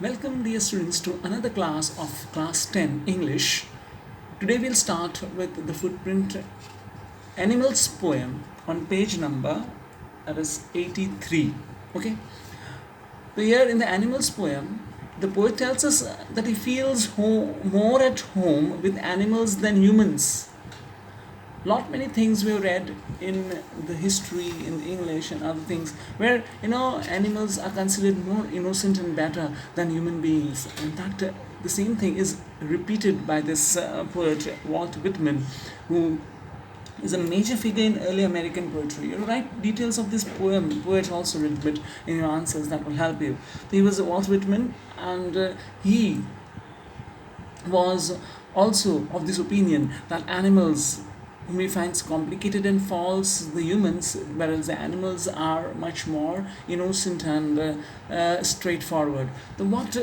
Welcome, dear students, to another class of Class 10 English. Today we'll start with the footprint animals poem on page number that is 83. Okay, so here in the animals poem, the poet tells us that he feels more at home with animals than humans. Lot many things we've read in the history in English and other things where animals are considered more innocent and better than human beings, and that the same thing is repeated by this poet Walt Whitman, who is a major figure in early American poetry. You'll write details of this poet also a little bit in your answers, that will help you. He was Walt Whitman, and he was also of this opinion that animals whom he finds complicated and false the humans, whereas the animals are much more innocent and straightforward. What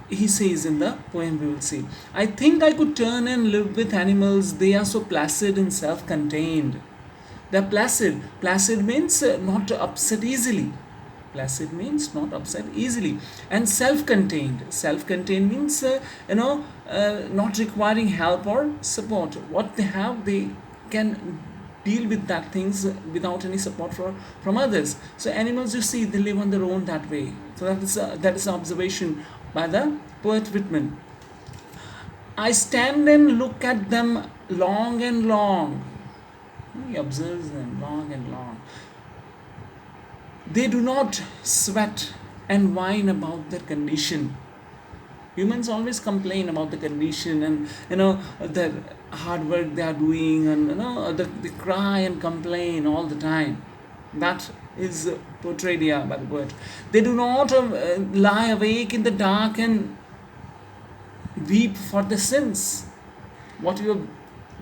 he says in the poem, we will see. I think I could turn and live with animals. They are so placid and self-contained. They're placid. Placid means not upset easily. Placid means not upset easily. And self-contained. Self-contained means not requiring help or support. What they have, they can deal with that things without any support from others. So animals, you see, they live on their own that way. So that is observation by the poet Whitman. I stand and look at them long and long. He observes them long and long. They do not sweat and whine about their condition. Humans always complain about the condition and the hard work they are doing, and they cry and complain all the time. That is portrayed here by the poet. They do not lie awake in the dark and weep for the sins. What you have,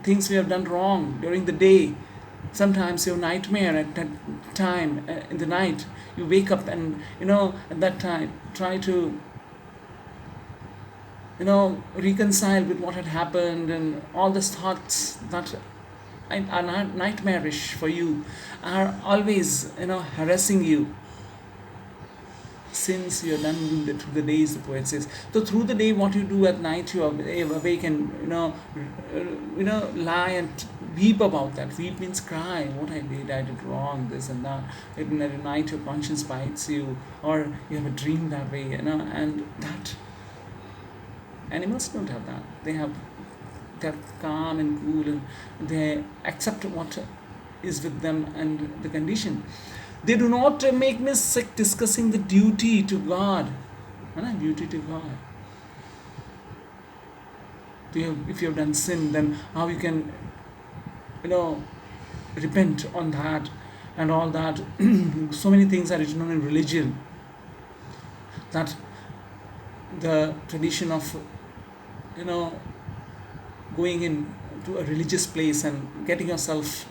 things we have done wrong during the day. Sometimes your nightmare at that time in the night, you wake up and at that time try to reconcile with what had happened, and all these thoughts that are nightmarish for you are always harassing you since you are done through the days, the poet says. So through the day, what you do at night, you awake and lie and weep about that. Weep means cry. What I did wrong, this and that. At night your conscience bites you, or you have a dream that way, and that. Animals don't have that. They're calm and cool, and they accept what is with them and the condition. They do not make me sick discussing the duty to God. Duty to God. If you have done sin, then how you can repent on that and all that. So many things are written in religion, that the tradition of going in to a religious place and getting yourself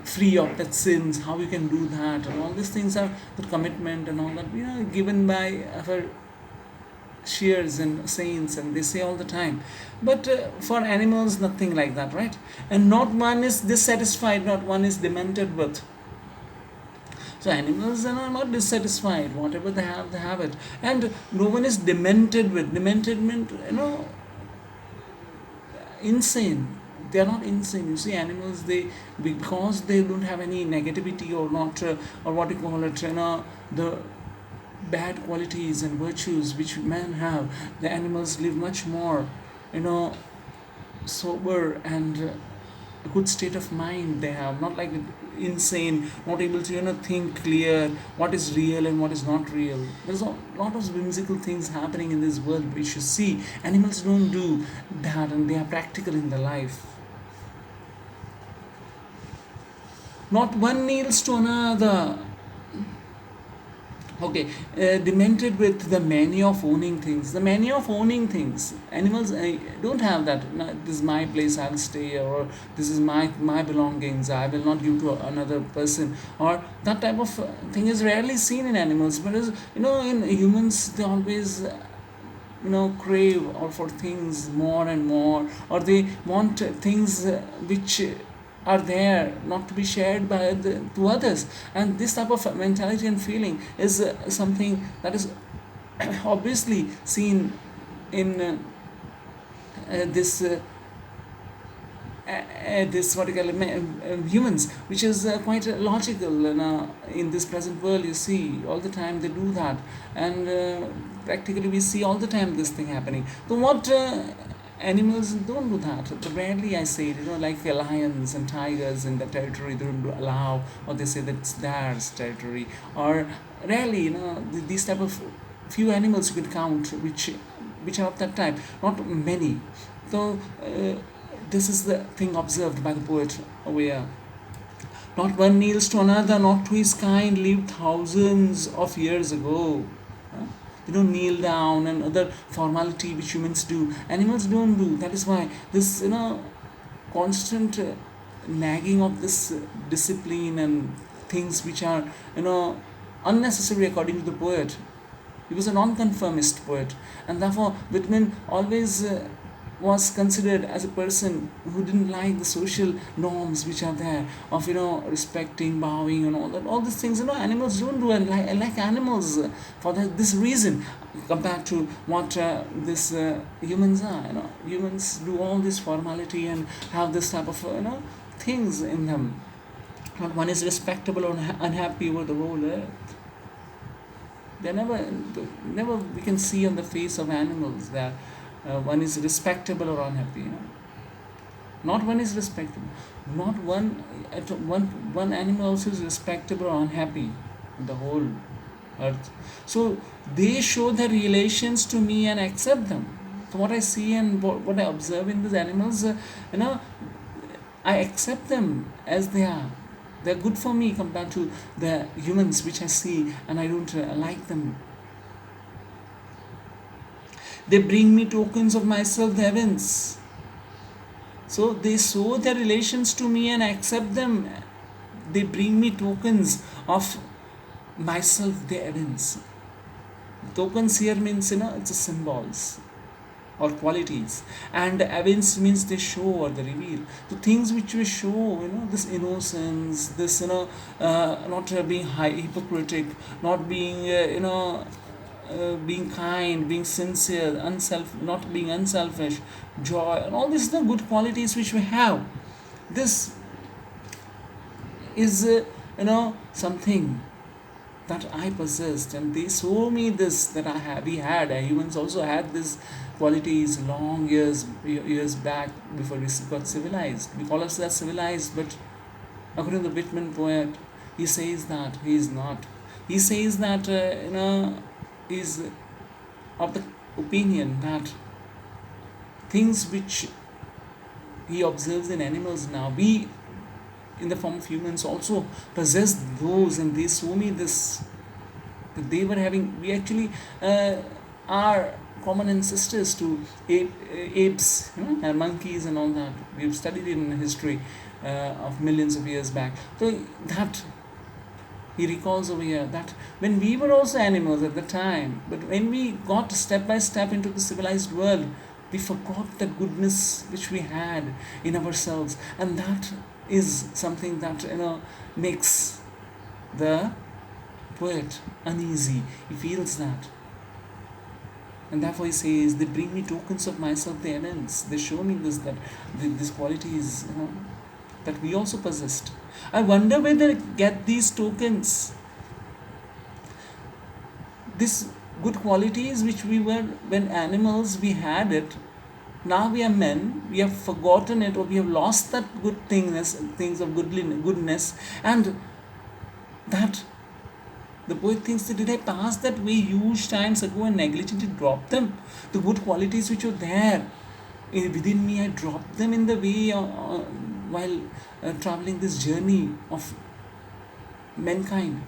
free of that sins, how you can do that, and all these things are the commitment and all that given by our shears and saints, and they say all the time. But for animals, nothing like that, right? And not one is dissatisfied, not one is demented with. So animals are not dissatisfied. Whatever they have it. And no one is demented with. Demented means, insane. They are not insane. You see, animals, because they don't have any negativity or not, or what you call it, the bad qualities and virtues which men have. The animals live much more, sober and a good state of mind they have, not like insane, not able to think clear what is real and what is not real. There's a lot of whimsical things happening in this world which you see. Animals don't do that, and they are practical in their life. Not one kneels to another. Okay, demented with the mania of owning things. The mania of owning things. Animals don't have that. No, this is my place, I'll stay, or this is my belongings, I will not give to another person, or that type of thing is rarely seen in animals. Whereas in humans, they always crave or for things more and more, or they want things which are there not to be shared to others. And this type of mentality and feeling is something that is obviously seen in this what you call humans, which is quite logical. In this present world, you see all the time they do that, and practically we see all the time this thing happening. So what animals don't do that. But rarely I say it, like lions and tigers in the territory, they don't allow, or they say that's theirs territory, or rarely, these type of few animals you could count which are of that type, not many. So this is the thing observed by the poet over here. Not one kneels to another, not to his kind, lived thousands of years ago. Huh? They don't kneel down and other formality which humans do. Animals don't do. That is why this, constant nagging of this discipline and things which are, unnecessary according to the poet. He was a non-conformist poet, and therefore Whitman always was considered as a person who didn't like the social norms which are there of respecting, bowing, and all that, all these things. Animals don't do, and I like animals for this reason, compared to what this humans are. Humans do all this formality and have this type of things in them. Not one is respectable or unhappy over the whole earth. They never we can see on the face of animals that one is respectable or unhappy. Not one is respectable. Not one animal also is respectable or unhappy in the whole earth. So they show their relations to me and accept them. So what I see and what I observe in these animals, I accept them as they are. They're good for me compared to the humans which I see and I don't like them. They bring me tokens of myself, the heavens. So they show their relations to me and I accept them. They bring me tokens of myself, the heavens. Tokens here means, it's a symbols or qualities, and events means they show or they reveal. The things which we show, this innocence, this not being hypocritic, not being being kind, being sincere, not being unselfish, joy, and all these are the good qualities which we have. This is something that I possessed, and they show me this that we had. Humans also had these qualities long years back before we got civilized. We call ourselves civilized, but according to the Whitman poet, he says that he is not. He says that is of the opinion that things which he observes in animals now, we in the form of humans also possess those, and they show me this that they were having. We actually are common ancestors to apes, and monkeys and all that. We've studied in history of millions of years back. So that he recalls over here that when we were also animals at the time, but when we got step by step into the civilized world, we forgot the goodness which we had in ourselves, and that is something that makes the poet uneasy. He feels that, and therefore he says, they bring me tokens of myself, the events. They show me that these qualities that we also possessed. I wonder where they get these tokens, these good qualities which we were when animals. We had it. Now we are men, we have forgotten it, or we have lost that things of goodness, and that the poet thinks that, did I pass that way huge times ago and negligently drop them? The good qualities which were there within me, I dropped them in the way while traveling this journey of mankind.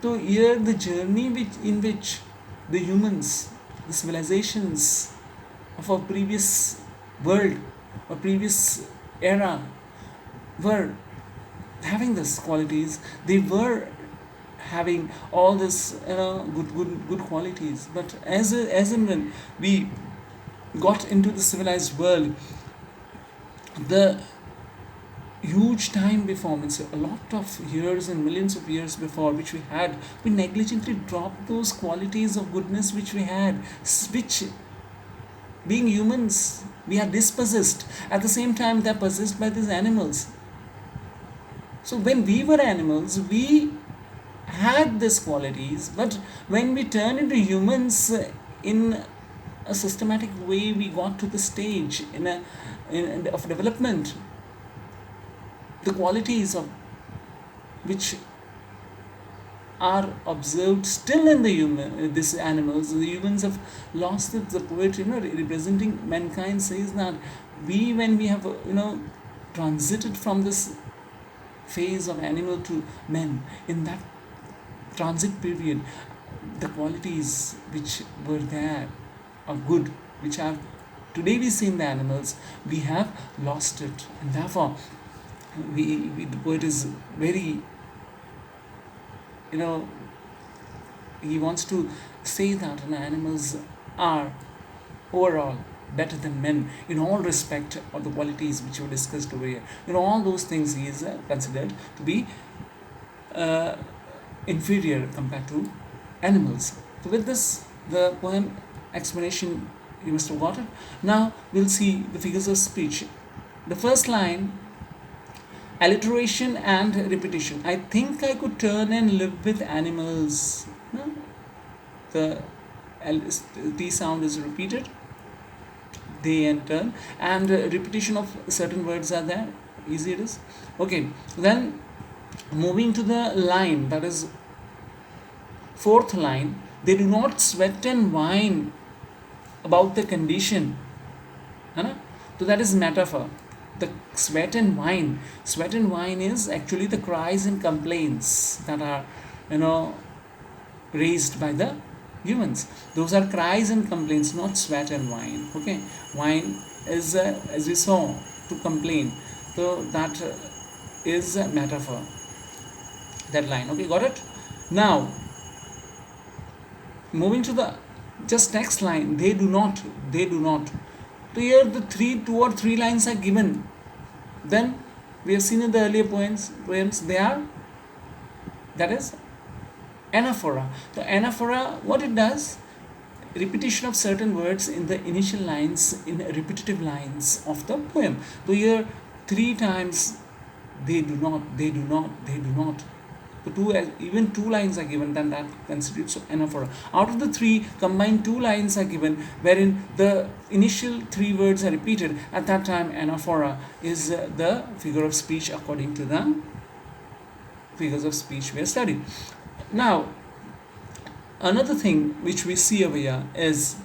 So here the journey in which the humans, the civilizations of our previous world or previous era were having these qualities. They were having all this good qualities, but as and when we got into the civilized world, the huge time before, means a lot of years and millions of years before, which we negligently dropped those qualities of goodness which we had, which, being humans, we are dispossessed. At the same time, they are possessed by these animals. So when we were animals, we had these qualities, but when we turn into humans, in a systematic way, we got to the stage of development. The qualities of which are observed still in the these animals, the humans have lost it. The poet, representing mankind, says that when we have transited from this phase of animal to men, in that transit period, the qualities which were there of good, which have today we see in the animals, we have lost it. And therefore the poet is very, he wants to say that animals are overall better than men in all respect of the qualities which were discussed over here. All those things he is considered to be inferior compared to animals. So with this, the poem explanation you must have got it. Now we'll see the figures of speech. The first line, alliteration and repetition. I think I could turn and live with animals. No? The T sound is repeated, they and turn, and repetition of certain words are there. Easy it is. Okay, then moving to the line, that is fourth line, they do not sweat and whine about the condition. So that is metaphor. The sweat and whine is actually the cries and complaints that are raised by the humans. Those are cries and complaints, not sweat and whine. Okay, whine is as we saw, to complain. So that is a metaphor, that line. Okay, got it. Now moving to the just next line, they do not. So here the two or three lines are given. Then we have seen in the earlier poems they are, that is anaphora. So anaphora, what it does, repetition of certain words in the initial lines, in repetitive lines of the poem. So here three times, they do not. So even two lines are given, then that constitutes anaphora. Out of the three, combined two lines are given, wherein the initial three words are repeated. At that time, anaphora is the figure of speech according to the figures of speech we are studying. Now, another thing which we see over here is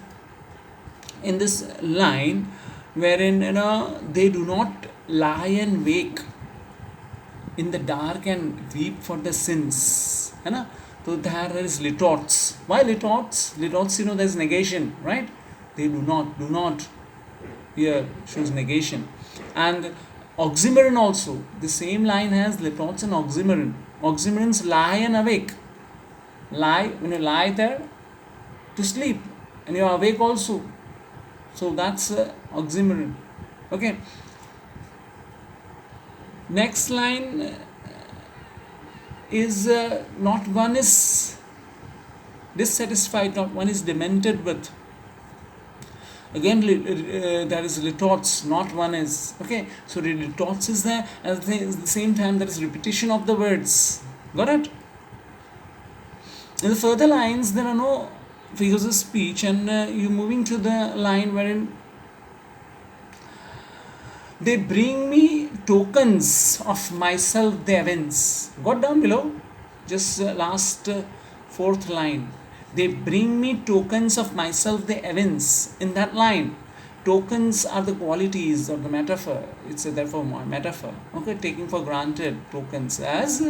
in this line, wherein they do not lie and wake in the dark and weep for the sins. So there is litorts. Why litorts? Litorts, there is negation, right? They do not. Here shows negation. And oxymoron also. The same line has litorts and oxymoron. Oxymorons lie and awake. Lie, when you lie there to sleep, and you are awake also. So that's oxymoron. Okay. Next line is not one is dissatisfied, not one is demented with. Again, there is litorts, not one is. Okay, so the litorts is there, at the same time there is repetition of the words. Got it? In the further lines, there are no figures of speech, and you're moving to the line wherein they bring me tokens of myself, they evince. Got down below? Just last fourth line. They bring me tokens of myself, they evince. In that line, tokens are the qualities or the metaphor. It's therefore more metaphor. Okay, taking for granted tokens as,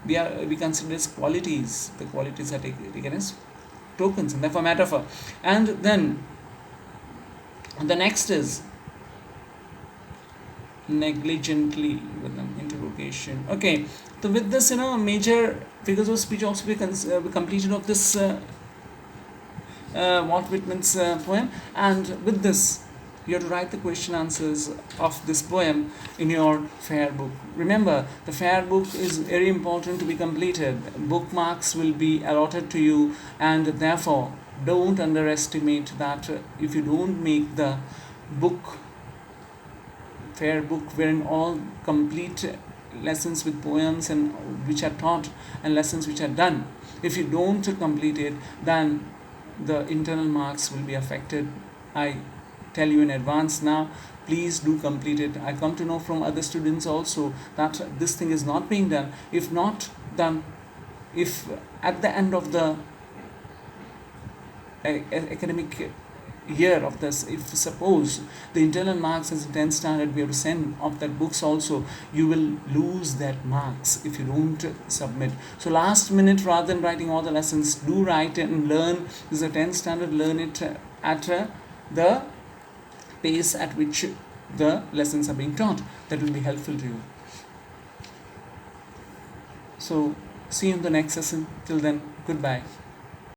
we consider as qualities. The qualities are taken as tokens, and therefore metaphor. And then the next is negligently with an interrogation. Okay, so with this, major figures of speech also be completed of this Walt Whitman's poem. And with this, you have to write the question answers of this poem in your fair book. Remember, the fair book is very important to be completed. Bookmarks will be allotted to you, and therefore don't underestimate that if you don't make the book, fair book, wherein all complete lessons with poems and which are taught and lessons which are done, if you don't complete it, then the internal marks will be affected. I tell you in advance now, please do complete it. I come to know from other students also that this thing is not being done. If not done, if at the end of the academic year of this, if suppose the internal marks as a 10th standard we have to send of that books also, you will lose that marks if you don't submit. So last minute, rather than writing all the lessons, do write and learn. This is a 10th standard, learn it at the pace at which the lessons are being taught. That will be helpful to you. So see you in the next session. Till then, goodbye.